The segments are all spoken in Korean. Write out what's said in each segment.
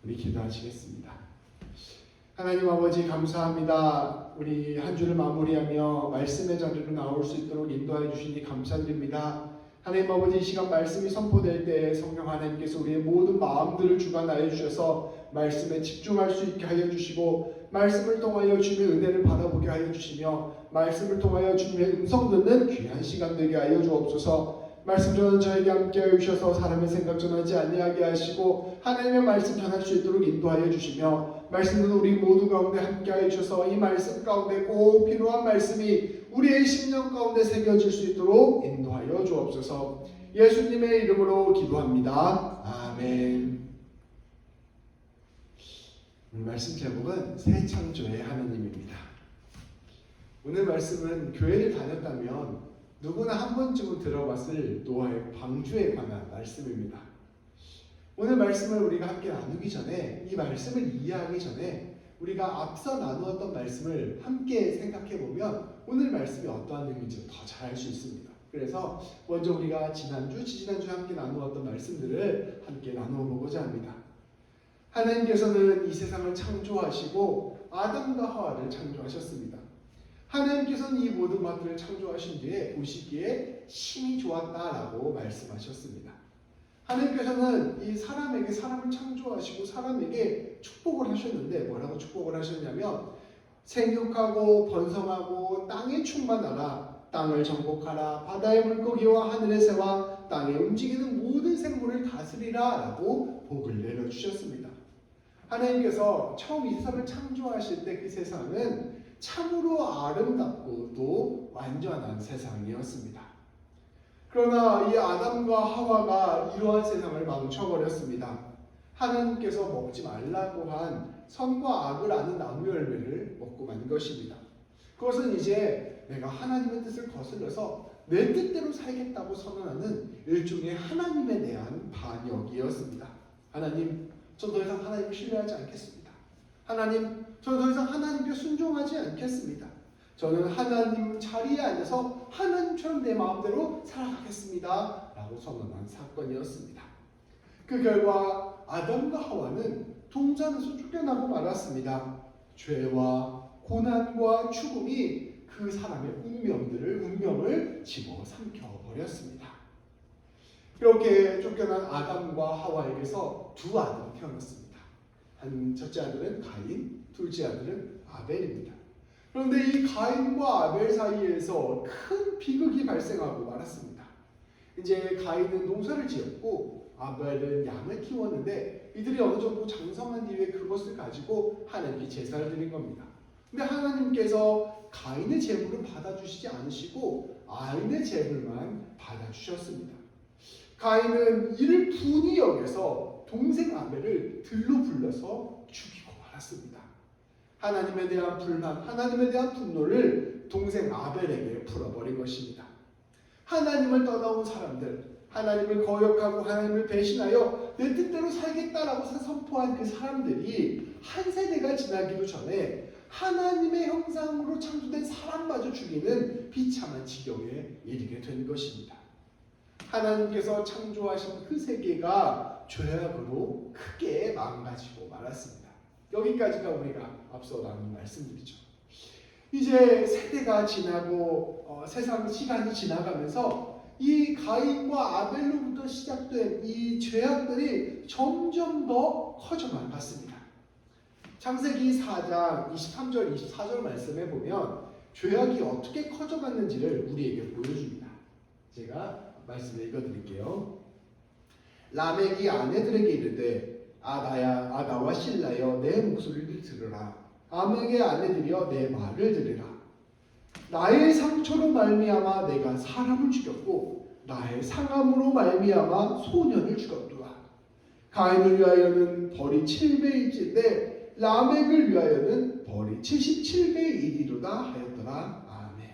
우리 기도하시겠습니다. 하나님 아버지 감사합니다. 우리 한 주를 마무리하며 말씀의 자리로 나올 수 있도록 인도해 주시니 감사드립니다. 하나님 아버지 이 시간 말씀이 선포될 때 성령 하나님께서 우리의 모든 마음들을 주관하여 주셔서 말씀에 집중할 수 있게 하여 주시고 말씀을 통하여 주님의 은혜를 바라보게 하여 주시며 말씀을 통하여 주님의 음성 듣는 귀한 시간 되게 하여 주옵소서. 말씀 전하는 저에게 함께하여 주셔서 사람의 생각 전하지 아니하게 하시고 하나님의 말씀 전할 수 있도록 인도하여 주시며 말씀 듣는 우리 모두 가운데 함께하여 주셔서 이 말씀 가운데 꼭 필요한 말씀이 우리의 심령 가운데 새겨질 수 있도록 인도하여 주옵소서. 예수님의 이름으로 기도합니다. 아멘. 오늘 말씀 제목은 새 창조의 하나님입니다. 오늘 말씀은 교회를 다녔다면 누구나 한 번쯤은 들어봤을 노아의 방주에 관한 말씀입니다. 오늘 말씀을 우리가 함께 나누기 전에 이 말씀을 이해하기 전에 우리가 앞서 나누었던 말씀을 함께 생각해 보면 오늘 말씀이 어떠한 의미인지 더 잘 알 수 있습니다. 그래서 먼저 우리가 지난주, 지지난주에 함께 나누었던 말씀들을 함께 나누어 보고자 합니다. 하나님께서는 이 세상을 창조하시고 아담과 하와를 창조하셨습니다. 하나님께서는 이 모든 것들을 창조하신 뒤에 보시기에 심히 좋았다라고 말씀하셨습니다. 하나님께서는 이 사람에게 사람을 창조하시고 사람에게 축복을 하셨는데 뭐라고 축복을 하셨냐면 생육하고 번성하고 땅에 충만하라, 땅을 정복하라, 바다의 물고기와 하늘의 새와 땅에 움직이는 모든 생물을 다스리라 라고 복을 내려주셨습니다. 하나님께서 처음 이 세상을 창조하실 때 그 세상은 참으로 아름답고 또 완전한 세상이었습니다. 그러나 이 아담과 하와가 이러한 세상을 망쳐버렸습니다. 하나님께서 먹지 말라고 한 선과 악을 아는 나무 열매를 먹고 만 것입니다. 그것은 이제 내가 하나님의 뜻을 거슬러서 내 뜻대로 살겠다고 선언하는 일종의 하나님에 대한 반역이었습니다. 하나님, 저 더 이상 하나님을 신뢰하지 않겠습니다. 하나님, 저는 더 이상 하나님께 순종하지 않겠습니다. 저는 하나님 자리에 앉아서 하나님처럼 내 마음대로 살아가겠습니다. 라고 선언한 사건이었습니다. 그 결과 아담과 하와는 동산에서 쫓겨나고 말았습니다. 죄와 고난과 죽음이 그 사람의 운명을 집어삼켜버렸습니다. 이렇게 쫓겨난 아담과 하와에게서 두 아들이 태어났습니다. 첫째 아들은 가인, 둘째 아들은 아벨입니다. 그런데 이 가인과 아벨 사이에서 큰 비극이 발생하고 말았습니다. 이제 가인은 농사를 지었고 아벨은 양을 키웠는데 이들이 어느 정도 장성한 뒤에 그것을 가지고 하나님께 제사를 드린 겁니다. 근데 하나님께서 가인의 제물을 받아주시지 않으시고 아벨의 제물만 받아주셨습니다. 가인은 이를 분이 여겨서 동생 아벨을 들로 불러서 죽이고 말았습니다. 하나님에 대한 불만, 하나님에 대한 분노를 동생 아벨에게 풀어버린 것입니다. 하나님을 떠나온 사람들, 하나님을 거역하고 하나님을 배신하여 내 뜻대로 살겠다라고 선포한 그 사람들이 한 세대가 지나기도 전에 하나님의 형상으로 창조된 사람마저 죽이는 비참한 지경에 이르게 된 것입니다. 하나님께서 창조하신 그 세계가 죄악으로 크게 망가지고 말았습니다. 여기까지가 우리가 앞서 나눈 말씀들이죠. 이제 세대가 지나고 세상 시간이 지나가면서 이 가인과 아벨로부터 시작된 이 죄악들이 점점 더 커져만 갔습니다. 창세기 4장 23절 24절 말씀에 보면 죄악이 어떻게 커져갔는지를 우리에게 보여줍니다. 제가 말씀을 읽어드릴게요. 라멕이 아내들에게 이르되 아다와 실라여 내 목소리를 들으라. 아멕의 아내들이여 내 말을 들으라. 나의 상처로 말미암아 내가 사람을 죽였고 나의 상함으로 말미암아 소년을 죽였도다. 가인을 위하여는 벌이 7배일진데 라멕을 위하여는 벌이 77배의 1이로다 하였더라. 아멘.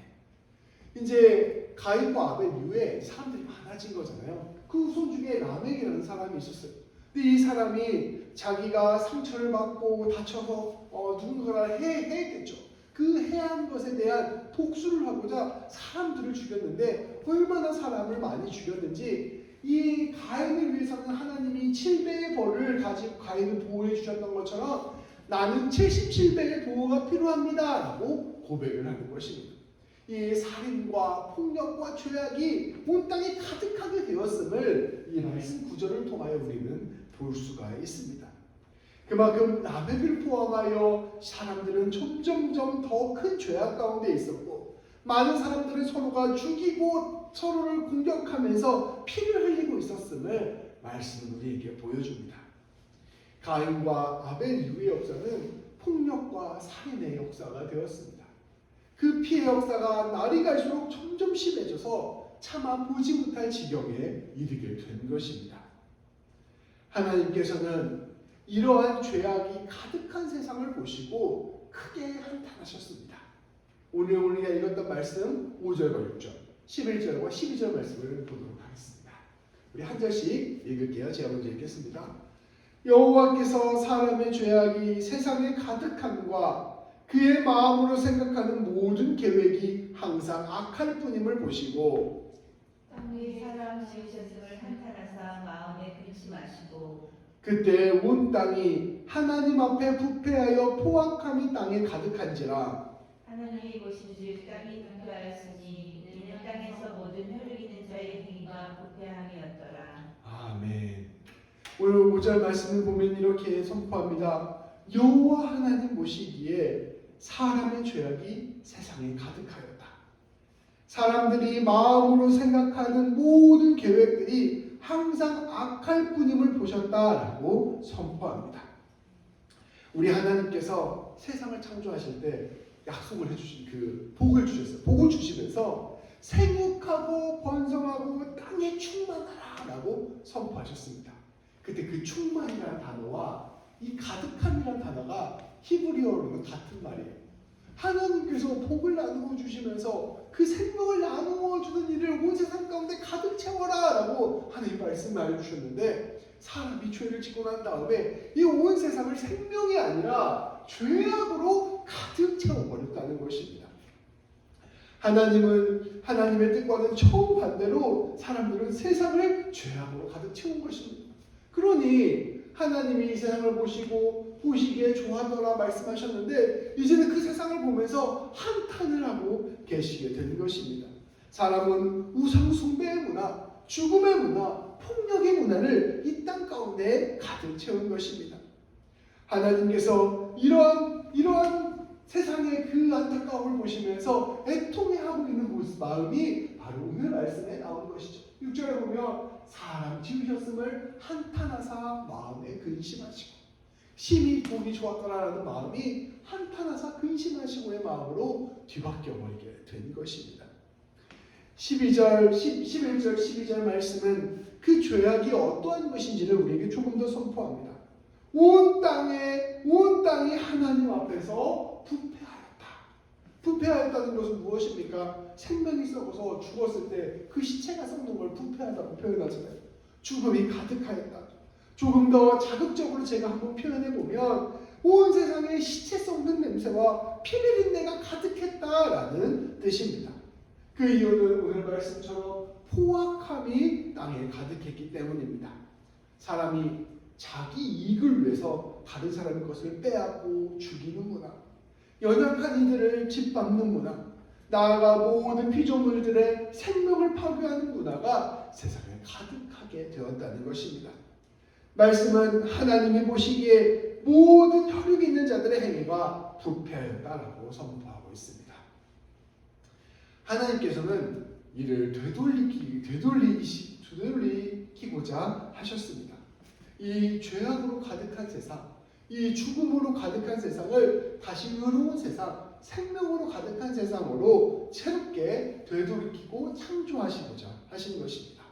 이제 가인과 아벨 이후에 사람들이 많아진 거잖아요. 그 후손 중에 라멕이라는 사람이 있었어요. 근데 이 사람이 자기가 상처를 받고 다쳐서 누군가를 해했겠죠. 그 해한 것에 대한 복수를 하고자 사람들을 죽였는데 얼마나 사람을 많이 죽였는지 이 가인을 위해서는 하나님이 7배의 벌을 가지고 가인을 보호해 주셨던 것처럼 나는 77배의 보호가 필요합니다 라고 고백을 하는 것입니다. 이 살인과 폭력과 죄악이 온 땅에 가득하게 되었음을 이 말씀 구절을 통하여 우리는 볼 수가 있습니다. 그만큼 라멕을 포함하여 사람들은 점점점 더 큰 죄악 가운데 있었고 많은 사람들은 서로가 죽이고 서로를 공격하면서 피를 흘리고 있었음을 말씀은 우리에게 보여줍니다. 가인과 아벨 이후의 역사는 폭력과 살인의 역사가 되었습니다. 그 피해 역사가 날이 갈수록 점점 심해져서 차마 보지 못할 지경에 이르게 된 것입니다. 하나님께서는 이러한 죄악이 가득한 세상을 보시고 크게 한탄하셨습니다. 오늘 우리가 읽었던 말씀 5절과 6절, 11절과 12절 말씀을 보도록 하겠습니다. 우리 한 절씩 읽을게요. 제가 먼저 읽겠습니다. 여호와께서 사람의 죄악이 세상에 가득함과 그의 마음으로 생각하는 모든 계획이 항상 악할 뿐임을 보시고 땅 위에 사람 지으셨음을 한탄하사 마음에 근심하시고 그때 온 땅이 하나님 앞에 부패하여 포악함이 땅에 가득한지라 하나님이 보신즉 땅이 부패하였으니 이는 땅에서 모든 혈육 있는 자의 행위가 부패함이었더라. 아멘. 오늘 5절 말씀을 보면 이렇게 선포합니다. 여호와 하나님 보시기에 사람의 죄악이 세상에 가득하였다. 사람들이 마음으로 생각하는 모든 계획들이 항상 악할 뿐임을 보셨다라고 선포합니다. 우리 하나님께서 세상을 창조하실 때 약속을 해주신 그 복을 주셨어요. 복을 주시면서 생육하고 번성하고 땅에 충만하라라고 선포하셨습니다. 그때 그 충만이라는 단어와 이 가득함이라는 단어가 히브리어로는 같은 말이에요. 하나님께서 복을 나누어 주시면서 그 생명을 나누어 주는 일을 온 세상 가운데 가득 채워라 라고 하나님 말씀을 주셨는데 사람이 죄를 짓고 난 다음에 이 온 세상을 생명이 아니라 죄악으로 가득 채워버렸다는 것입니다. 하나님은 하나님의 뜻과는 정반대로 사람들은 세상을 죄악으로 가득 채운 것입니다. 그러니 하나님이 이 세상을 보시기에 좋았더라 말씀하셨는데 이제는 그 세상을 보면서 한탄을 하고 계시게 된 것입니다. 사람은 우상 숭배의 문화, 죽음의 문화, 폭력의 문화를 이 땅 가운데 가득 채운 것입니다. 하나님께서 이러한 세상의 그 안타까움을 보시면서 애통해하고 있는 마음이 바로 오늘 말씀에 나온 것이죠. 6절에 보면 사람 지으셨음을 한탄하사 마음에 근심하시고 심히 보기 좋았더라라는 마음이 한탄하사 근심하시고의 마음으로 뒤바뀌어버리게 된 것입니다. 11절, 12절 말씀은 그 죄악이 어떠한 것인지를 우리에게 조금 더 선포합니다. 온 땅이 하나님 앞에서 부패하였다. 부패하였다는 것은 무엇입니까? 생명이 썩어서 죽었을 때 그 시체가 썩는 걸 부패하다고 표현하잖아요. 죽음이 가득하였다. 조금 더 자극적으로 제가 한번 표현해 보면 온 세상에 시체 썩는 냄새와 피 비린내가 가득했다라는 뜻입니다. 그 이유는 오늘 말씀처럼 포악함이 땅에 가득했기 때문입니다. 사람이 자기 이익을 위해서 다른 사람의 것을 빼앗고 죽이는 문화, 연약한 이들을 짓밟는 문화, 나아가 모든 피조물들의 생명을 파괴하는 문화가 세상에 가득하게 되었다는 것입니다. 말씀은 하나님이 보시기에 모든 혈육 있는 자들의 행위가 부패하였다라고 선포하고 있습니다. 하나님께서는 이를 되돌리고자 하셨습니다. 이 죄악으로 가득한 세상, 이 죽음으로 가득한 세상을 다시 의로운 세상, 생명으로 가득한 세상으로 새롭게 되돌이키고 창조하시고자 하신 것입니다.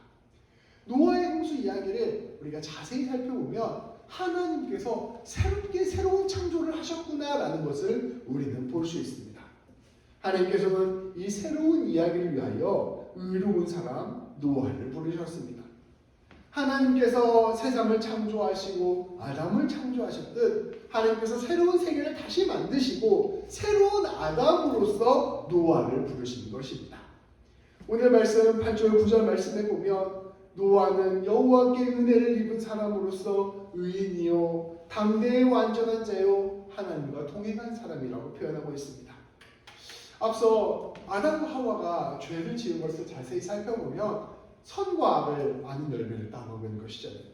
노아의 홍수 이야기를 우리가 자세히 살펴보면 하나님께서 새로운 창조를 하셨구나라는 것을 우리는 볼 수 있습니다. 하나님께서는 이 새로운 이야기를 위하여 의로운 사람 노아를 부르셨습니다. 하나님께서 세상을 창조하시고 아담을 창조하셨듯 하나님께서 새로운 세계를 다시 만드시고 새로운 아담으로서 노아를 부르신 것입니다. 오늘 말씀 8절 9절 말씀에 보면 노아는 여호와께 은혜를 입은 사람으로서 의인이요 당대의 완전한 자요 하나님과 동행한 사람이라고 표현하고 있습니다. 앞서 아담과 하와가 죄를 지은 것을 자세히 살펴보면 선과 악을 아는 열매를 따먹은 것이잖아요.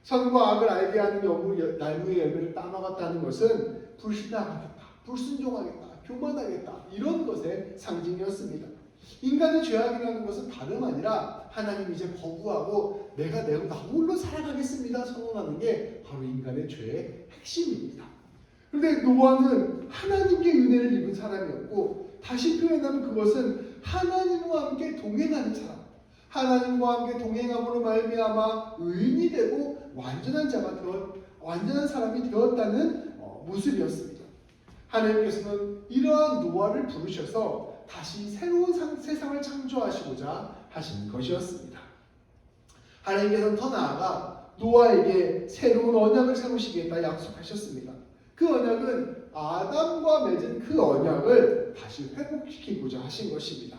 선과 악을 알게 하는 나무의 열매를 따먹었다는 것은 불신앙하겠다, 불순종하겠다, 교만하겠다 이런 것의 상징이었습니다. 인간의 죄악이라는 것은 다름 아니라 하나님 이제 거부하고 내가 나 홀로 살아가겠습니다 선언하는 게 바로 인간의 죄의 핵심입니다. 그런데 노아는 하나님께 은혜를 입은 사람이었고 다시 표현하면 그것은 하나님과 함께 동행하는 사람, 하나님과 함께 동행함으로 말미암아 의인이 되고 완전한 사람이 되었다는 모습이었습니다. 하나님께서는 이러한 노아를 부르셔서 다시 새로운 세상을 창조하시고자 하신 것이었습니다. 하나님께서는 더 나아가 노아에게 새로운 언약을 세우시겠다 약속하셨습니다. 그 언약은 아담과 맺은 그 언약을 다시 회복시키고자 하신 것입니다.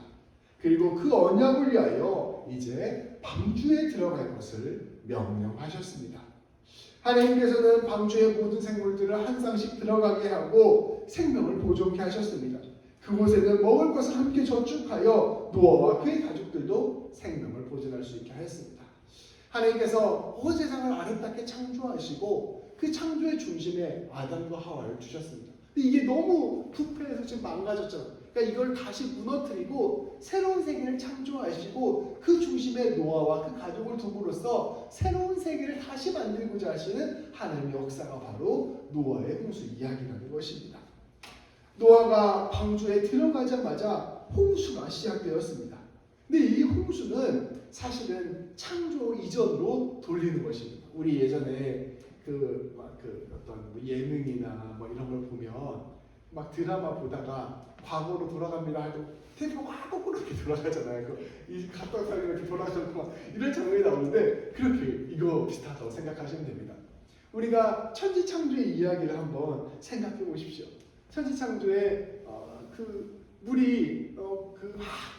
그리고 그 언약을 위하여 이제 방주에 들어갈 것을 명령하셨습니다. 하나님께서는 방주의 모든 생물들을 한 쌍씩 들어가게 하고 생명을 보존케 하셨습니다. 그곳에는 먹을 것을 함께 저축하여 노아와 그의 가족들도 생명을 보존할 수 있게 하였습니다. 하나님께서 온 세상을 아름답게 창조하시고 그 창조의 중심에 아담과 하와를 두셨습니다. 근데 이게 너무 부패해서 지금 망가졌잖아요. 그러니까 이걸 다시 무너뜨리고 새로운 세계를 창조하시고 그 중심에 노아와 그 가족을 둠으로써 새로운 세계를 다시 만들고자 하시는 하나님의 역사가 바로 노아의 홍수 이야기라는 것입니다. 노아가 방주에 들어가자마자 홍수가 시작되었습니다. 근데 이 홍수는 사실은 창조 이전으로 돌리는 것입니다. 우리 예전에 어떤 예능이나 이런 걸 보면 막 드라마 보다가 과거로 돌아갑니다 하고 테이프가 막 거꾸로 이렇게 돌아가잖아요. 이 갔다 왔다 이렇게 돌아가고 막 이런 장면이 나오는데 그렇게 이거 비슷하다고 생각하시면 됩니다. 우리가 천지창조의 이야기를 한번 생각해 보십시오. 천지창조에 그 물이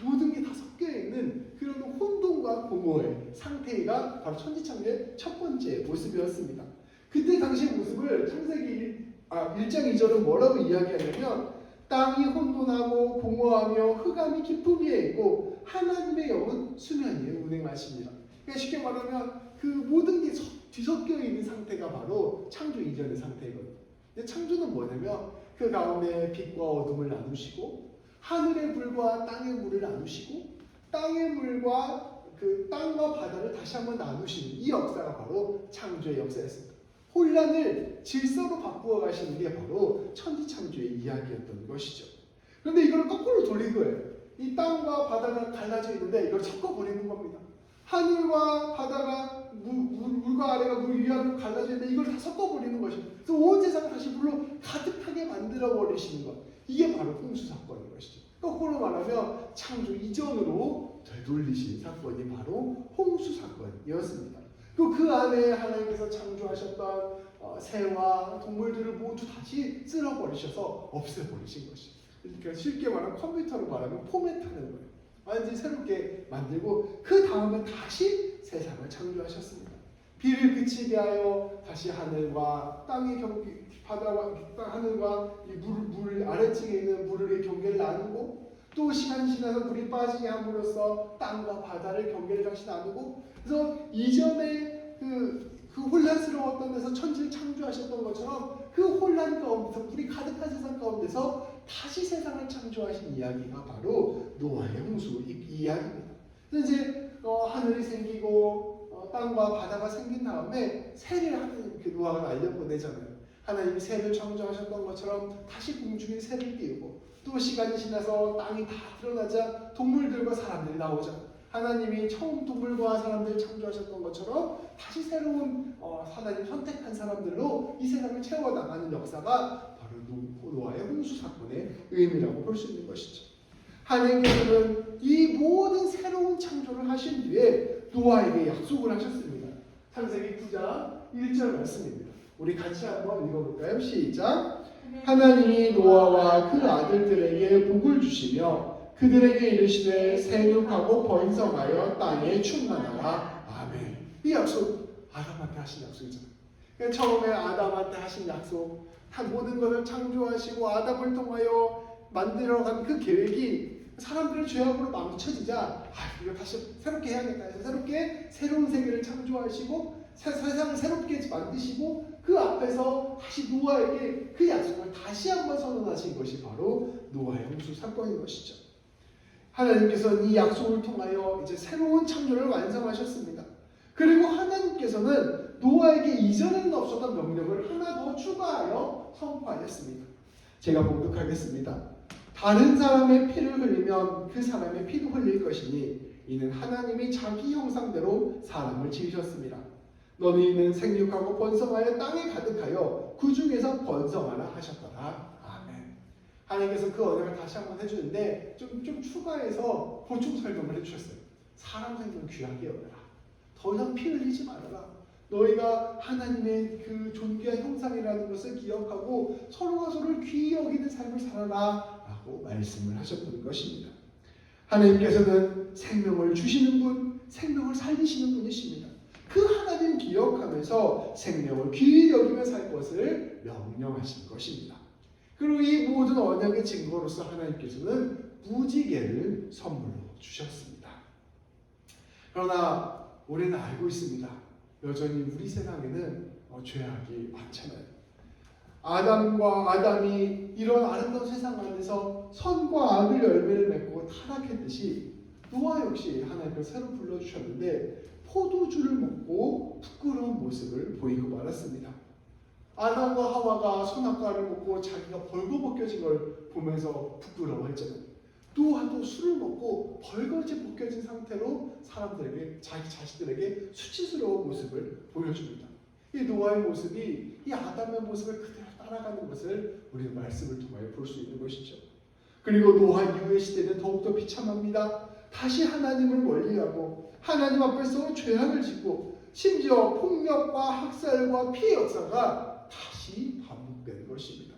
모든 게 다 섞여 있는 그런 혼돈과 공허의 상태가 바로 천지창조의 첫 번째 모습이었습니다. 그때 당시의 모습을 창세기 1장 2절은 뭐라고 이야기하냐면 땅이 혼돈하고 공허하며 흑암이 깊음 위에 있고 하나님의 영은 수면 위에 운행하십니다. 그러니까 쉽게 말하면 그 모든 게 뒤섞여 있는 상태가 바로 창조 이전의 상태거든요. 근데 창조는 뭐냐면 그 가운데 빛과 어둠을 나누시고 하늘의 물과 땅의 물을 나누시고 땅의 물과 그 땅과 바다를 다시 한번 나누시는 이 역사가 바로 창조의 역사였습니다. 혼란을 질서로 바꾸어 가시는 게 바로 천지창조의 이야기였던 것이죠. 그런데 이걸 거꾸로 돌린 거예요. 이 땅과 바다가 갈라져 있는데 이걸 섞어버리는 겁니다. 하늘과 바다가 물과 아래가 물 위아래로 갈라져 있는데 이걸 다 섞어버리는 것입니다. 그래서 온 세상을 다시 물로 가득하게 만들어버리시는 것. 이게 바로 홍수 사건인 것이죠. 거꾸로 말하면 창조 이전으로 되돌리신 사건이 바로 홍수 사건이었습니다. 또 그 안에 하나님께서 창조하셨던 새와 동물들을 모두 다시 쓸어버리셔서 없애버리신 것이죠. 그러니까 쉽게 말하면 컴퓨터로 말하면 포맷하는 거예요. 완전히 새롭게 만들고 그 다음에 다시 세상을 창조하셨습니다. 비를 그치게 하여 다시 하늘과 땅의 바다와 하늘과 이 물 아래층에 있는 물의 경계를 나누고 또 시간이 지나서 물이 빠지게 함으로써 땅과 바다를 경계를 다시 나누고 그래서 이전에 그 혼란스러웠던 데서 천지를 창조하셨던 것처럼 그 혼란 가운데서 물이 가득한 세상 가운데서 다시 세상을 창조하신 이야기가 바로 노아의 홍수 이야기입니다. 그래서 이제 하늘이 생기고 땅과 바다가 생긴 다음에 새를 하나님 노아가 날려보내잖아요. 하나님이 새를 창조하셨던 것처럼 다시 공중에 새를 띄우고 또 시간이 지나서 땅이 다 드러나자 동물들과 사람들이 나오죠. 하나님이 처음 동물과 사람들을 창조하셨던 것처럼 다시 새로운 하나님 선택한 사람들로 이 세상을 채워나가는 역사가 바로 노아의 홍수 사건의 의미라고 볼 수 있는 것이죠. 하나님께서는 이 모든 새로운 창조를 하신 뒤에 노아에게 약속을 하셨습니다. 창세기 9장 1절 말씀입니다. 우리 같이 한번 읽어볼까요? 시작! 하나님이 노아와 그 아들들에게 복을 주시며 그들에게 이르시되 생육하고 번성하여 땅에 충만하라. 아멘. 이 약속 아담한테 하신 약속이잖아요. 그러니까 처음에 아담한테 하신 약속, 모든 것을 창조하시고 아담을 통하여 만들어간 그 계획이 사람들의 죄악으로 망쳐지자 이거 다시 새롭게 해야겠다 해서 새로운 세계를 창조하시고 세상을 새롭게 만드시고 그 앞에서 다시 노아에게 그 약속을 다시 한번 선언하신 것이 바로 노아의 홍수 사건인 것이죠. 하나님께서는 이 약속을 통하여 이제 새로운 창조를 완성하셨습니다. 그리고 하나님께서는 노아에게 이전에는 없었던 명령을 하나 더 추가하여 선포하였습니다. 제가 봉독하겠습니다. 다른 사람의 피를 흘리면 그 사람의 피도 흘릴 것이니 이는 하나님이 자기 형상대로 사람을 지으셨습니다. 너희는 생육하고 번성하여 땅에 가득하여 그 중에서 번성하라 하셨더라. 아멘. 하나님께서 그 언약을 다시 한번 해주는데 좀 추가해서 보충 설명을 해주셨어요. 사람 생명 귀하게 여겨라. 더 이상 피 흘리지 말아라. 너희가 하나님의 그 존귀한 형상이라는 것을 기억하고 서로가 서로를 귀히 여기는 삶을 살아라 라고 말씀을 하셨던 것입니다. 하나님께서는 생명을 주시는 분, 생명을 살리시는 분이십니다. 그 하나님 기억하면서 생명을 귀히 여기며 살 것을 명령하신 것입니다. 그리고 이 모든 언약의 증거로서 하나님께서는 무지개를 선물로 주셨습니다. 그러나 우리는 알고 있습니다. 여전히 우리 세상에는 죄악이 많잖아요. 아담이 이런 아름다운 세상 안에서 선과 악의 열매를 맺고 타락했듯이 노아 역시 하나님께서 새로 불러주셨는데 포도주를 먹고 부끄러운 모습을 보이고 말았습니다. 아담과 하와가 선악과를 먹고 자기가 벌거벗겨진 걸 보면서 부끄러워했잖아요. 노아도 술을 먹고 벌거벗 벗겨진 상태로 사람들에게, 자기 자식들에게 수치스러운 모습을 보여줍니다. 이 노아의 모습이 이 아담의 모습을 그대로 따라가는 것을 우리는 말씀을 통하여 볼 수 있는 것이죠. 그리고 노아 이후의 시대는 더욱더 비참합니다. 다시 하나님을 멀리하고 하나님 앞에서 죄악을 짓고 심지어 폭력과 학살과 피해 역사가 다시 반복되는 것입니다.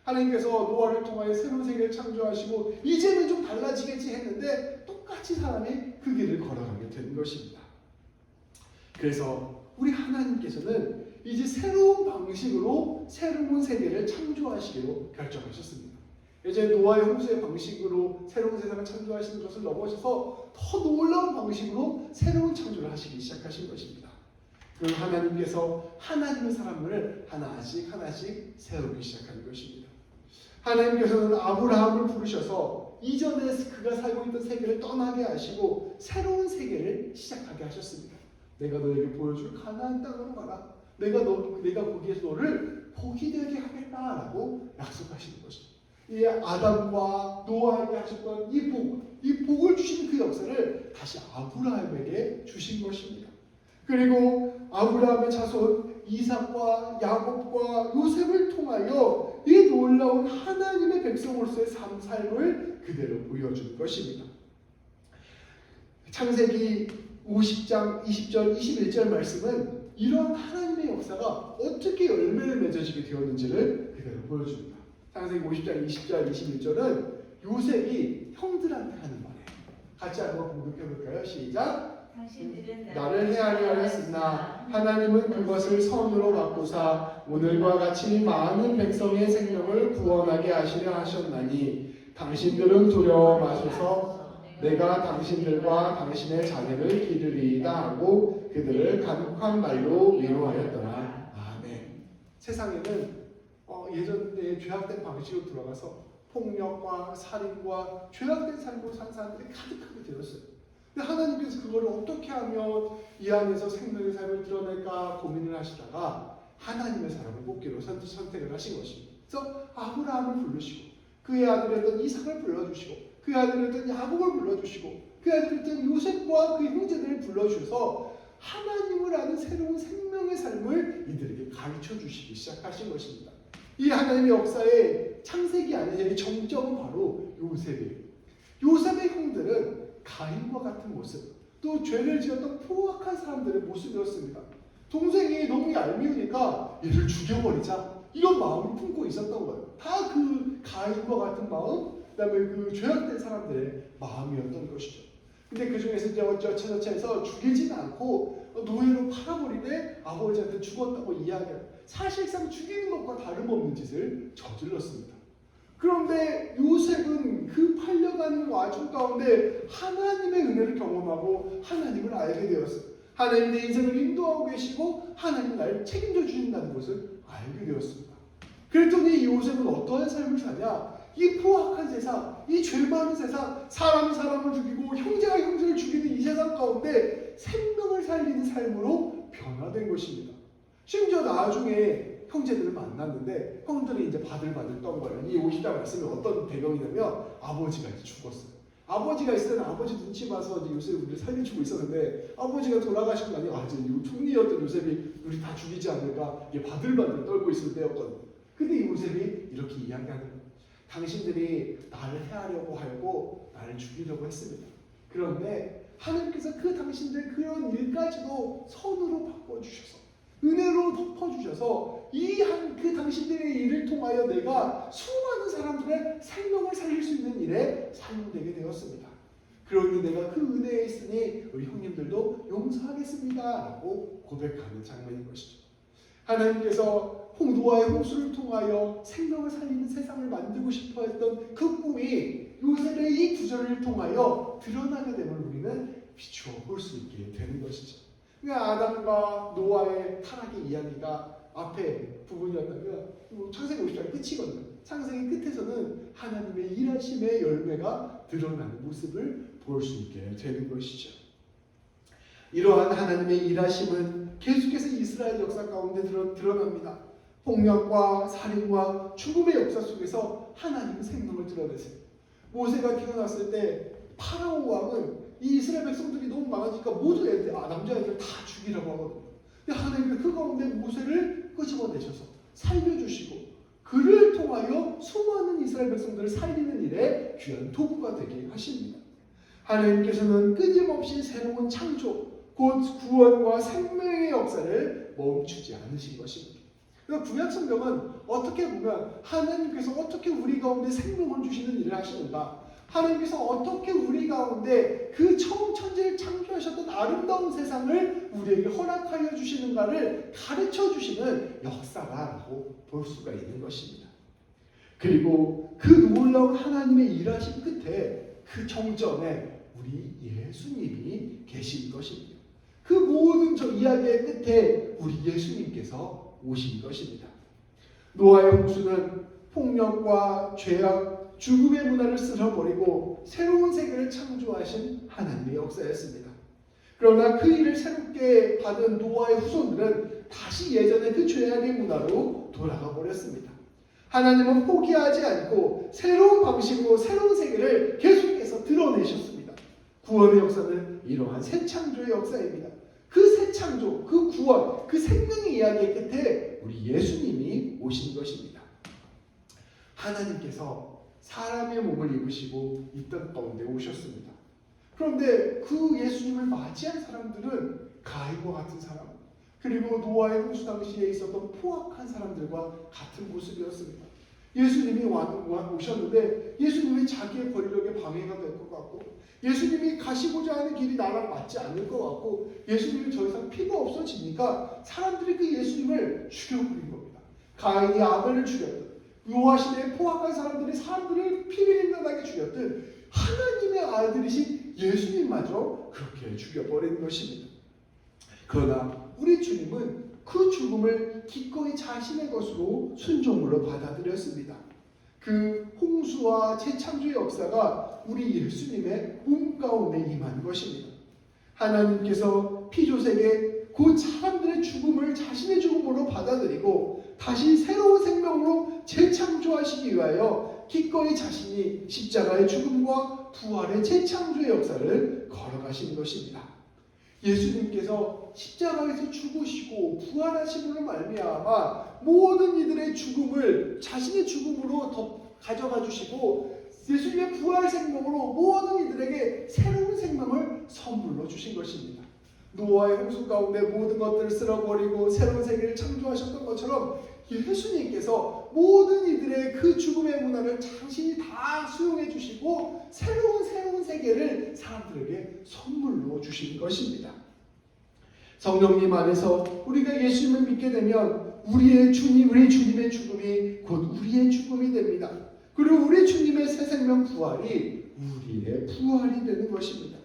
하나님께서 노아를 통하여 새로운 세계를 창조하시고 이제는 좀 달라지겠지 했는데 똑같이 사람이 그 길을 걸어가게 되는 것입니다. 그래서 우리 하나님께서는 이제 새로운 방식으로 새로운 세계를 창조하시기로 결정하셨습니다. 이제 노아의 홍수의 방식으로 새로운 세상을 창조하시는 것을 넘어서서 더 놀라운 방식으로 새로운 창조를 하시기 시작하신 것입니다. 그 하나님께서 하나님의 사람을 하나씩 세우기 시작하는 것입니다. 하나님께서는 아브라함을 부르셔서 이전에 그가 살고 있던 세계를 떠나게 하시고 새로운 세계를 시작하게 하셨습니다. 내가 너에게 보여줄 가나안 땅으로 가라. 내가 거기에서 너를 복이 되게 하겠다라고 약속하시는 것입니다. 이 아담과 노아에게 하셨던 이 복을 주시는 그 역사를 다시 아브라함에게 주신 것입니다. 그리고 아브라함의 자손 이삭과 야곱과 요셉을 통하여 이 놀라운 하나님의 백성으로서의 삶을 그대로 보여준 것입니다. 창세기 50장 20절 21절 말씀은 이런 하나님의 역사가 어떻게 열매를 맺어지게 되었는지를 그대로 보여줍니다. 창세기 50장 20절 21절은 요셉이 형들한테 하는 말이에요. 같이 한번 공독해볼까요? 시작. 나를 헤아려 하였으나 하나님은 그것을 선으로 바꾸사 오늘과 같이 많은 백성의 생명을 구원하게 하시려 하셨나니 당신들은 두려워 마소서 내가 당신들과 당신의 자녀를 기르리이다 하고 그들을 간곡한 말로 위로하였더라. 아멘. 세상에는 예전에 죄악된 방식으로 들어가서 폭력과 살인과 죄악된 삶으로 사는 사람들이 가득하게 되었어요. 근데 하나님께서 그걸 어떻게 하면 이 안에서 생명의 삶을 드러낼까 고민을 하시다가 하나님의 사람을 뽑기로 선택을 하신 것입니다. 그래서 아브라함을 부르시고 그의 아들이었던 이삭을 불러주시고 그의 아들이었던 야곱을 불러주시고 그의 아들이었던 요셉과 그의 형제들을 불러주셔서 하나님을 아는 새로운 생명의 삶을 이들에게 가르쳐 주시기 시작하신 것입니다. 이 하나님의 역사의 창세기 안에서의 정점은 바로 요셉이에요. 요셉의 형들은 가인과 같은 모습, 또 죄를 지었던 포악한 사람들의 모습이었습니다. 동생이 너무 얄미우니까 얘를 죽여버리자 이런 마음을 품고 있었던 거예요. 다 그 가인과 같은 마음, 그 다음에 그 죄악된 사람들의 마음이었던 것이죠. 근데 그 중에서 여차저차해서 죽이지는 않고 노예로 팔아버리되 아버지한테 죽었다고 이야기해요. 사실상 죽이는 것과 다름없는 짓을 저질렀습니다. 그런데 요셉은 그 팔려가는 와중 가운데 하나님의 은혜를 경험하고 하나님을 알게 되었어요. 하나님 내 인생을 인도하고 계시고 하나님 나를 책임져 주신다는 것을 알게 되었습니다. 그랬더니 요셉은 어떠한 삶을 사냐? 이 포악한 세상, 이 죄 많은 세상, 사람이 사람을 죽이고 형제가 형제를 죽이는 이 세상 가운데 생명을 살리는 삶으로 변화된 것입니다. 심지어 나중에 형제들을 만났는데 형들이 이제 바들바들 떤 거예요. 이 50장 말씀이 어떤 배경이냐면 아버지가 이제 죽었어요. 아버지가 있을 때는 아버지 눈치 봐서 이제 요셉이 우리를 살려주고 있었는데 아버지가 돌아가시고 나니 이제 총리였던 요셉이 우리 다 죽이지 않을까 이게 바들바들 떨고 있을 때였거든요. 근데 요셉이 이렇게 이야기하는 거예요. 당신들이 나를 해하려고 하고 나를 죽이려고 했습니다. 그런데 하나님께서 그 당신들 그런 일까지도 선으로 바꿔주셔서 은혜로 덮어주셔서 그 당신들의 일을 통하여 내가 수많은 사람들의 생명을 살릴 수 있는 일에 사용되게 되었습니다. 그러니 내가 그 은혜에 있으니 우리 형님들도 용서하겠습니다 라고 고백하는 장면인 것이죠. 하나님께서 노아의 홍수를 통하여 생명을 살리는 세상을 만들고 싶어 했던 그 꿈이 요셉의 이 구절을 통하여 드러나게 됨을 우리는 비추어 볼 수 있게 되는 것이죠. 그러니까 아담과 노아의 타락의 이야기가 앞에 부분이었다면 창세기 50장 끝이거든요. 창세기 끝에서는 하나님의 일하심의 열매가 드러나는 모습을 볼 수 있게 되는 것이죠. 이러한 하나님의 일하심은 계속해서 이스라엘 역사 가운데 드러납니다. 폭력과 살인과 죽음의 역사 속에서 하나님은 생명을 드러내세요. 모세가 태어났을 때 파라오 왕은 이 이스라엘 백성들이 너무 많으니까 모두 남자애들 다 죽이라고 하거든요. 근데 하나님은 그 가운데 모세를 끄집어내셔서 살려주시고 그를 통하여 수많은 이스라엘 백성들을 살리는 일에 귀한 도구가 되게 하십니다. 하나님께서는 끊임없이 새로운 창조, 곧 구원과 생명의 역사를 멈추지 않으신 것입니다. 구약 성경은 어떻게 보면 하나님께서 어떻게 우리 가운데 생명을 주시는 일을 하시는가, 하나님께서 어떻게 우리 가운데 그 처음 천지를 창조하셨던 아름다운 세상을 우리에게 허락하여 주시는가를 가르쳐 주시는 역사라고 볼 수가 있는 것입니다. 그리고 그 놀라운 하나님의 일하신 끝에 그 정점에 우리 예수님이 계신 것입니다. 그 모든 저 이야기의 끝에 우리 예수님께서 오신 것입니다. 노아의 홍수는 폭력과 죄악, 죽음의 문화를 쓸어버리고 새로운 세계를 창조하신 하나님의 역사였습니다. 그러나 그 일을 새롭게 받은 노아의 후손들은 다시 예전의 그 죄악의 문화로 돌아가 버렸습니다. 하나님은 포기하지 않고 새로운 방식으로 새로운 세계를 계속해서 드러내셨습니다. 구원의 역사는 이러한 새 창조의 역사입니다. 그 새 창조, 그 구원, 그 생명의 이야기의 끝에 우리 예수님이 오신 것입니다. 하나님께서 사람의 몸을 입으시고 이 땅 가운데 오셨습니다. 그런데 그 예수님을 맞이한 사람들은 가인과 같은 사람, 그리고 노아의 홍수 당시에 있었던 포악한 사람들과 같은 모습이었습니다. 예수님이 오셨는데 예수님이 자기의 권력에 방해가 될 것 같고, 예수님이 가시고자 하는 길이 나랑 맞지 않을 것 같고, 예수님이 더 이상 피가 없어지니까 사람들이 그 예수님을 죽여버린 겁니다. 가인이 아벨을 죽였든, 노아 시대의 포악한 사람들이 사람들을 피비린내나게 죽였든, 하나님의 아들이신 예수님마저 그렇게 죽여버린 것입니다. 그러나 우리 주님은 그 죽음을 기꺼이 자신의 것으로 순종으로 받아들였습니다. 그 홍수와 재창조의 역사가 우리 예수님의 몸 가운데 임한 것입니다. 하나님께서 피조세계 곧 사람들의 죽음을 자신의 죽음으로 받아들이고 다시 새로운 생명으로 재창조하시기 위하여 기꺼이 자신이 십자가의 죽음과 부활의 재창조의 역사를 걸어가신 것입니다. 예수님께서 십자가에서 죽으시고 부활하심으로 말미암아 모든 이들의 죽음을 자신의 죽음으로 가져가 주시고 예수님의 부활 생명으로 모든 이들에게 새로운 생명을 선물로 주신 것입니다. 노아의 홍수 가운데 모든 것들을 쓸어버리고 새로운 세계를 창조하셨던 것처럼 예수님께서 모든 이들의 그 죽음의 문화를 당신이 다 수용해 주시고 새로운 세계를 사람들에게 선물로 주신 것입니다. 성령님 안에서 우리가 예수님을 믿게 되면 우리 주님의 죽음이 곧 우리의 죽음이 됩니다. 그리고 우리 주님의 새 생명 부활이 우리의 부활이 되는 것입니다.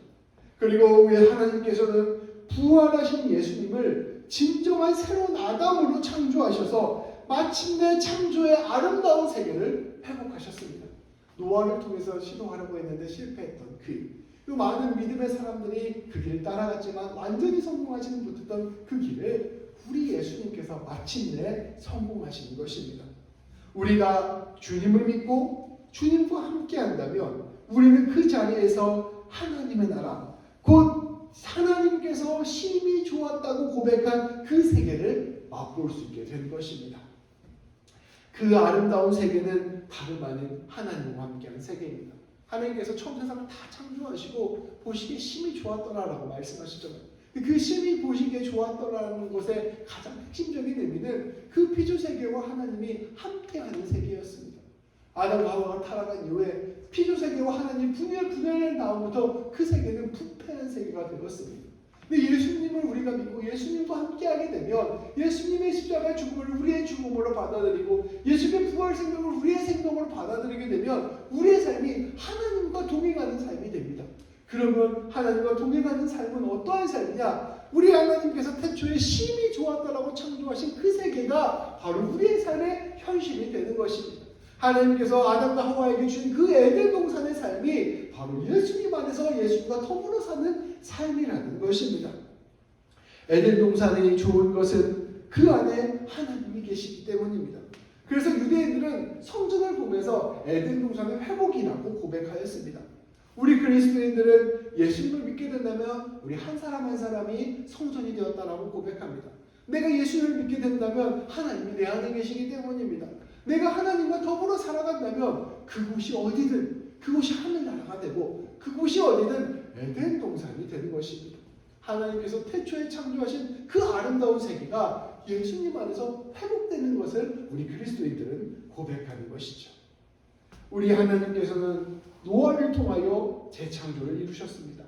그리고 우리 하나님께서는 부활하신 예수님을 진정한 새로운 아담으로 창조하셔서 마침내 창조의 아름다운 세계를 회복하셨습니다. 노아를 통해서 시도하려고 했는데 실패했던 그 많은 믿음의 사람들이 그 길을 따라갔지만 완전히 성공하지는 못했던 그 길을 우리 예수님께서 마침내 성공하신 것입니다. 우리가 주님을 믿고 주님과 함께 한다면 우리는 그 자리에서 하나님의 나라, 곧 하나님께서 심히 좋았다고 고백한 그 세계를 맛볼 수 있게 된 것입니다. 그 아름다운 세계는 다름 아닌 하나님과 함께하는 세계입니다. 하나님께서 처음 세상을 다 창조하시고 보시기에 심히 좋았더라라고 말씀하시잖아요. 그 심히 보시기에 좋았더라는 것의 가장 핵심적인 의미는 그 피조 세계와 하나님이 함께하는 세계였습니다. 아담과 하와가 타락한 이후에 피조 세계와 하나님 분열된 다음부터 그 세계는 부패한 세계가 되었습니다. 근데 예수님을 우리가 믿고 예수님과 함께하게 되면 예수님의 십자가의 죽음을 우리의 죽음으로 받아들이고 예수님의 부활 생명을 우리의 생명으로 받아들이게 되면 우리의 삶이 하나님과 동행하는 삶이 됩니다. 그러면 하나님과 동행하는 삶은 어떠한 삶이냐? 우리 하나님께서 태초에 심히 좋았다라고 창조하신 그 세계가 바로 우리의 삶의 현실이 되는 것입니다. 하나님께서 아담과 하와에게 주신 그 에덴 동산의 삶이 바로 예수님 안에서 예수님과 더불어 사는 삶이라는 것입니다. 에덴 동산이 좋은 것은 그 안에 하나님이 계시기 때문입니다. 그래서 유대인들은 성전을 보면서 에덴 동산의 회복이라고 고백하였습니다. 우리 그리스도인들은 예수님을 믿게 된다면 우리 한 사람 한 사람이 성전이 되었다라고 고백합니다. 내가 예수님을 믿게 된다면 하나님이 내 안에 계시기 때문입니다. 내가 하나님과 더불어 살아간다면 그곳이 어디든 그곳이 하늘나라가 되고 그곳이 어디든 에덴 동산이 되는 것입니다. 하나님께서 태초에 창조하신 그 아름다운 세계가 예수님 안에서 회복되는 것을 우리 그리스도인들은 고백하는 것이죠. 우리 하나님께서는 노아를 통하여 재창조를 이루셨습니다.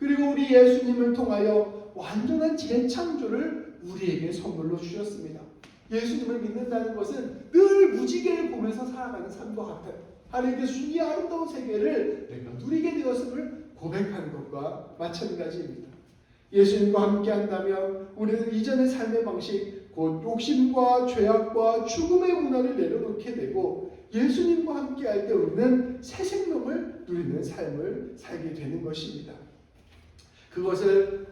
그리고 우리 예수님을 통하여 완전한 재창조를 우리에게 선물로 주셨습니다. 예수님을 믿는다는 것은 늘 무지개를 보면서 살아가는 삶과 같아요. 하나님께서 주신 이 아름다운 세계를 내가 누리게 되었음을 고백하는 것과 마찬가지입니다. 예수님과 함께 한다면 우리는 이전의 삶의 방식, 곧 욕심과 죄악과 죽음의 문화를 내려놓게 되고 예수님과 함께 할 때 우리는 새 생명을 누리는 삶을 살게 되는 것입니다. 그것을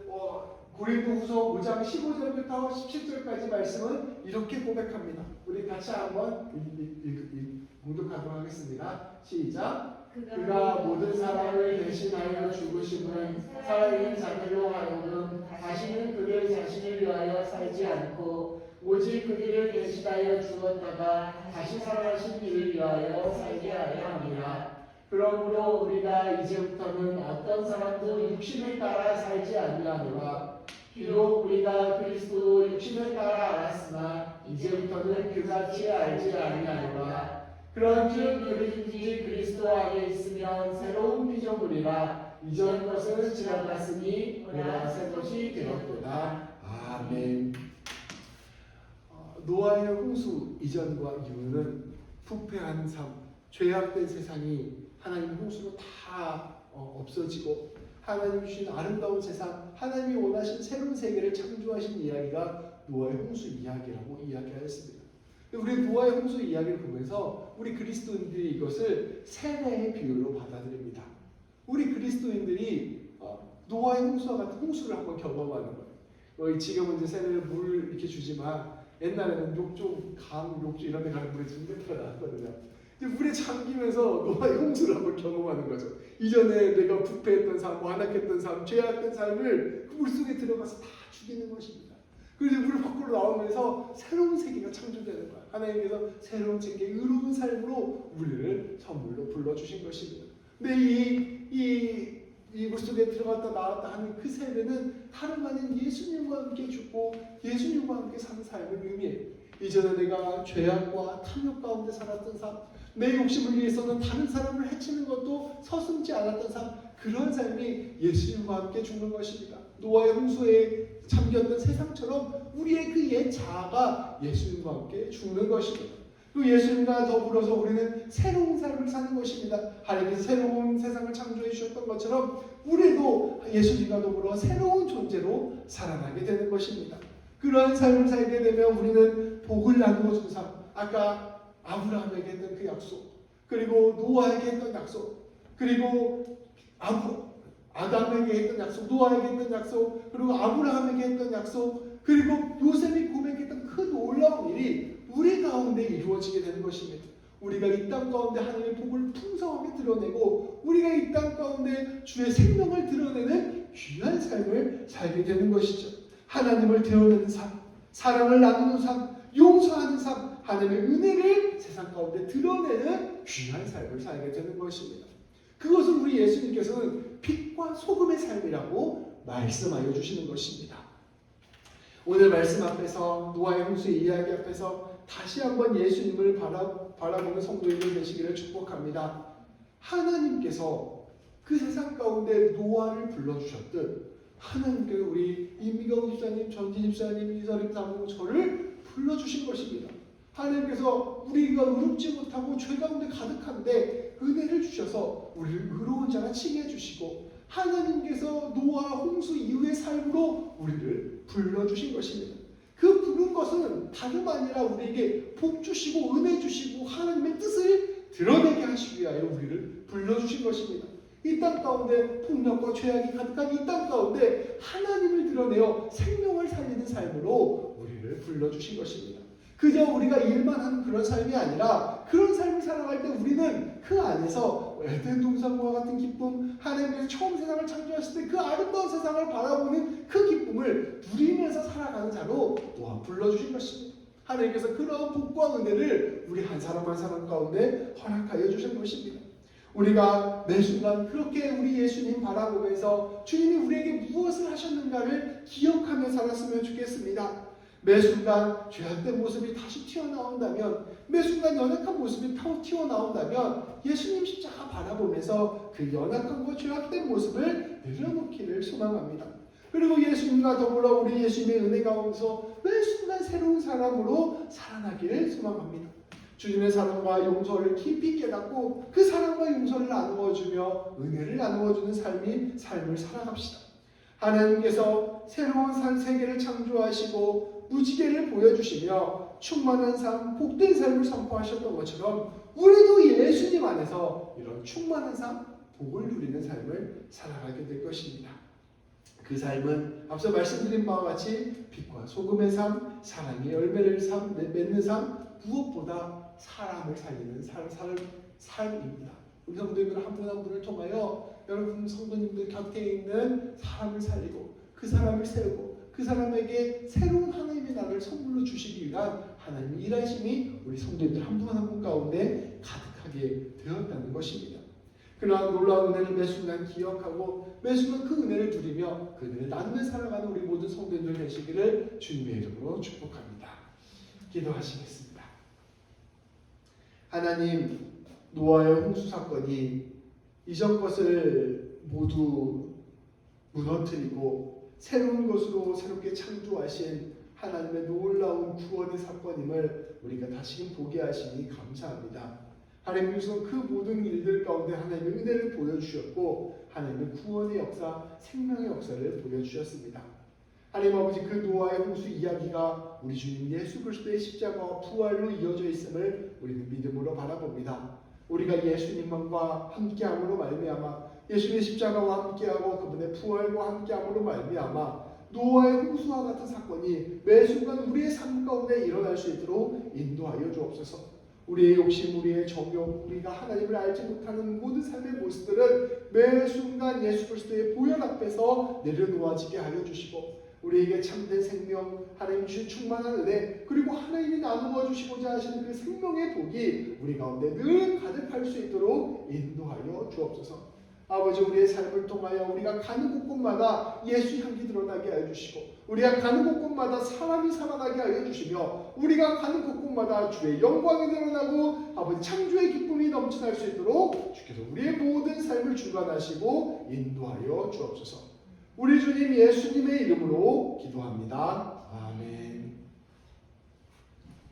고린도후서 5장 15절부터 17절까지 말씀은 이렇게 고백합니다. 우리 같이 한번 공독하도록 하겠습니다. 시작. 그가 모든 사람을 대신하여 죽으심은 살아있는 자들로 하여금 다시는 그들 자신을 위하여 살지 않고 오직 그들을 대신하여 죽었다가 다시 살아나신 이를 위하여 살게 하려 함이라. 그러므로 우리가 이제부터는 어떤 사람도 육신을 따라 살지 아니하노라. 비록 우리가 그리스도 육신을 따라 알았으나 이제부터는 그같이 알지 아니하노라. 그런즉 누구든지 그리스도 안에 있으면 새로운 피조물이라. 이전 것은 지나갔으니 보라 새 것이 되었도다. 아멘. 노아의 홍수 이전과 이후는 부패한 삶, 죄악된 세상이 하나님 홍수로 다 없어지고 하나님 주신 아름다운 세상, 하나님이 원하신 새로운 세계를 창조하신 이야기가 노아의 홍수 이야기라고 이야기하였습니다. 우리 노아의 홍수 이야기를 보면서 우리 그리스도인들이 이것을 세례의 비유로 받아들입니다. 우리 그리스도인들이 노아의 홍수와 같은 홍수를 한번 경험하는 거예요. 지금은 이제 세례를 물 이렇게 주지만 옛날에는 욕조, 강, 욕조 이런 데 가는 물에 준비가 나왔거든요. 물에 잠기면서 노아의 홍수를 한번 경험하는 거죠. 이전에 내가 부패했던 삶, 완악했던 삶, 죄악된 삶을 그 물속에 들어가서 다 죽이는 것입니다. 그리고 물 밖으로 나오면서 새로운 세계가 창조되는 거야. 하나님께서 새로운 세계, 의로운 삶으로 우리를 선물로 불러주신 것입니다. 근데 이 물속에 들어갔다 나왔다 하는 그 세례는 다름 아닌 예수님과 함께 죽고 예수님과 함께 사는 삶을 의미해요. 이전에 내가 죄악과 탐욕 가운데 살았던 삶, 내 욕심을 위해서는 다른 사람을 해치는 것도 서슴지 않았던 삶, 그런 삶이 예수님과 함께 죽는 것입니다. 노아의 홍수의 잠겼던 세상처럼 우리의 그 옛 자아가 예수님과 함께 죽는 것입니다. 또 예수님과 더불어서 우리는 새로운 삶을 사는 것입니다. 하나님께서 새로운 세상을 창조해 주셨던 것처럼 우리도 예수님과 더불어 새로운 존재로 살아나게 되는 것입니다. 그러한 삶을 살게 되면 우리는 복을 나누어 준 삶, 아까 아브라함에게 했던 그 약속, 그리고 노아에게 했던 약속, 그리고 아담에게 했던 약속, 노아에게 했던 약속, 그리고 아브라함에게 했던 약속, 그리고 요셉이 고백했던 그 놀라운 일이 우리 가운데 이루어지게 되는 것입니다. 우리가 이 땅 가운데 하나님의 복을 풍성하게 드러내고 우리가 이 땅 가운데 주의 생명을 드러내는 귀한 삶을 살게 되는 것이죠. 하나님을 드러내는 삶, 사랑을 나누는 삶, 용서하는 삶, 하나님의 은혜를 세상 가운데 드러내는 귀한 삶을 살게 되는 것입니다. 그것을 우리 예수님께서는 빛과 소금의 삶이라고 말씀하여 주시는 것입니다. 오늘 말씀 앞에서 노아의 홍수의 이야기 앞에서 다시 한번 예수님을 바라보는 성도님들 되시기를 축복합니다. 하나님께서 그 세상 가운데 노아를 불러주셨듯 하나님께서 우리 이미경 집사님, 전진 집사님, 이서림 사모 저를 불러주신 것입니다. 하나님께서 우리가 의롭지 못하고 죄 가운데 가득한데 은혜를 주셔서 우리를 의로운 자가 칭해 주시고 하나님께서 노아 홍수 이후의 삶으로 우리를 불러주신 것입니다. 그 부른 것은 다름 아니라 우리에게 복 주시고 은혜 주시고 하나님의 뜻을 드러내게 하시기 위하여 우리를 불러주신 것입니다. 이 땅 가운데 폭력과 죄악이 가득한 이 땅 가운데 하나님을 드러내어 생명을 살리는 삶으로 우리를 불러주신 것입니다. 그저 우리가 일만 하는 그런 삶이 아니라 그런 삶을 살아갈 때 우리는 그 안에서 에덴 동산과 같은 기쁨, 하나님께서 처음 세상을 창조하실 때 그 아름다운 세상을 바라보는 그 기쁨을 누리면서 살아가는 자로 또한 불러주신 것입니다. 하나님께서 그런 복과 은혜를 우리 한 사람 한 사람 가운데 허락하여 주신 것입니다. 우리가 매 순간 그렇게 우리 예수님 바라보면서 주님이 우리에게 무엇을 하셨는가를 기억하며 살았으면 좋겠습니다. 매 순간 죄악된 모습이 다시 튀어나온다면, 매 순간 연약한 모습이 튀어나온다면 예수님 십자가 바라보면서 그 연약함과 죄악된 모습을 내려놓기를 소망합니다. 그리고 예수님과 더불어 우리 예수님의 은혜 가운데서 매 순간 새로운 사람으로 살아나기를 소망합니다. 주님의 사랑과 용서를 깊이 깨닫고 그 사랑과 용서를 나누어주며 은혜를 나누어주는 삶을 살아갑시다. 하나님께서 새로운 세계를 창조하시고 무지개를 보여주시며 충만한 삶, 복된 삶을 선포하셨던 것처럼 우리도 예수님 안에서 이런 충만한 삶, 복을 누리는 삶을 살아가게 될 것입니다. 그 삶은 앞서 말씀드린 바와 같이 빛과 소금의 삶, 사랑의 열매를 맺는 삶, 무엇보다 사람을 살리는 삶입니다. 우리 성도님들 한 분 한 분을 통하여 여러분 성도님들 곁에 있는 사람을 살리고 그 사람을 세우고 그 사람에게 새로운 하나님의 나라를 선물로 주시기 위한 하나님의 일하심이 우리 성도님들 한 분 한 분 가운데 가득하게 되었다는 것입니다. 그러한 놀라운 은혜를 매 순간 기억하고 매 순간 그 은혜를 누리며 그 은혜를 나누며 살아가는 우리 모든 성도님들 되시기를 주님의 이름으로 축복합니다. 기도하시겠습니다. 하나님, 노아의 홍수 사건이 이전 것을 모두 무너뜨리고 새로운 것으로 새롭게 창조하신 하나님의 놀라운 구원의 사건임을 우리가 다시금 보게 하시니 감사합니다. 하나님께서 그 모든 일들 가운데 하나님의 은혜를 보여주셨고 하나님의 구원의 역사, 생명의 역사를 보여주셨습니다. 하나님 아버지, 그 노아의 홍수 이야기가 우리 주님 예수 그리스도의 십자가와 부활로 이어져 있음을 우리는 믿음으로 바라봅니다. 우리가 예수님과 함께함으로 말미암아 예수님의 십자가와 함께하고 그분의 부활과 함께함으로 말미암아 노아의 홍수와 같은 사건이 매 순간 우리의 삶 가운데 일어날 수 있도록 인도하여 주옵소서. 우리의 욕심, 우리의 정욕, 우리가 하나님을 알지 못하는 모든 삶의 모습들은 매 순간 예수 그리스도의 보혈 앞에서 내려놓아지게 하여 주시고 우리에게 참된 생명, 하나님 주신 충만한 은혜, 그리고 하나님이 나누어 주시고자 하시는 그 생명의 복이 우리 가운데 늘 가득할 수 있도록 인도하여 주옵소서. 아버지, 우리의 삶을 통하여 우리가 가는 곳곳마다 예수 향기 드러나게 하여 주시고 우리가 가는 곳곳마다 사람이 살아나게 하여 주시며 우리가 가는 곳곳마다 주의 영광이 드러나고 아버지 창조의 기쁨이 넘쳐날 수 있도록 주께서 우리의 모든 삶을 주관하시고 인도하여 주옵소서. 우리 주님 예수님의 이름으로 기도합니다. 아멘.